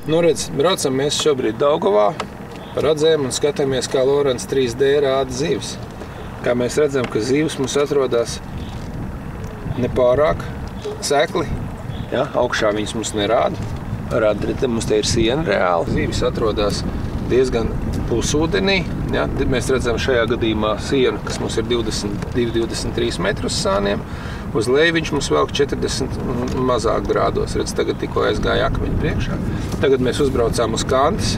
Nu, redz, braucam mēs šobrīd Daugavā, redzējam un skatāmies, kā Lorents 3D rāda zivis. Kā mēs redzam, ka zivis mums atrodas nepārāk sekli. Ja, augšā viņas mums nerāda. Mums te ir siena reāli. Zivis atrodas diezgan pusūdenī. Ja, mēs redzam šajā gadījumā sienu, kas mums ir 22-23 metrus sāniem. Uz leju viņš mums velk 40 mazāk grādos. Redz, tagad tikko aizgāja akmeņi priekšā. Tagad mēs uzbraucām uz kantes.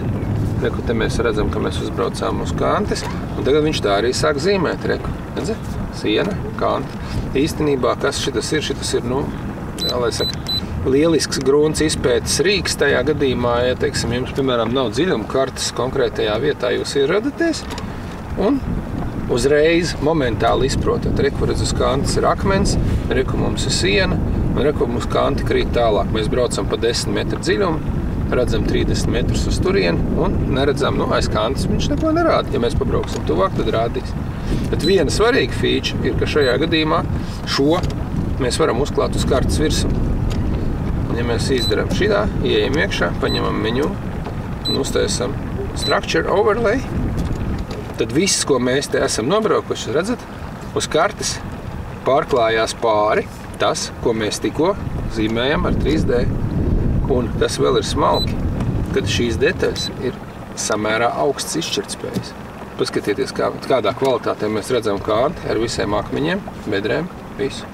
Reku, te mēs redzam, ka mēs uzbraucām uz kantes. Un tagad viņš tā arī sāk zīmēt. Reku, redzi? Siena, kante. Īstenībā, kas šitas ir? Šitas ir, nu, jā, lai saka, lielisks grunts izpētes rīks tajā gadījumā, ja, teiksim, jums, piemēram, nav dziļuma kartas konkrētajā vietā, jūs ierodaties un uzreiz momentāli izprotat. Reku, redz, uz kantes ir akmens, reku mums ir siena, un reku mums kanti krīt tālāk. Mēs braucam pa 10 metru dziļumu, redzam 30 metrus uz turieni un neredzam, nu, aiz kantes viņš neko nerāda. Ja mēs pabrauksim tuvāk, tad rādīs. Bet viena svarīga feature ir, ka šajā gadījumā šo mēs varam uzklāt uz kartes virsmu. Un, ja mēs izdarām šitā, ieejam iekšā, paņemam menu un uztaisam Structure Overlay, tad viss, ko mēs te esam nobraukuši, redzat, uz kartes pārklājās pāri tas, ko mēs tikko zīmējam ar 3D. Un tas vēl ir smalki, kad šīs detaļas ir samērā augsts izšķirtspējas. Paskatieties, kādā kvalitātē mēs redzam kanti ar visiem akmeņiem, bedrēm, visu.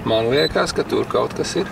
Man liekas, ka tur kaut kas ir.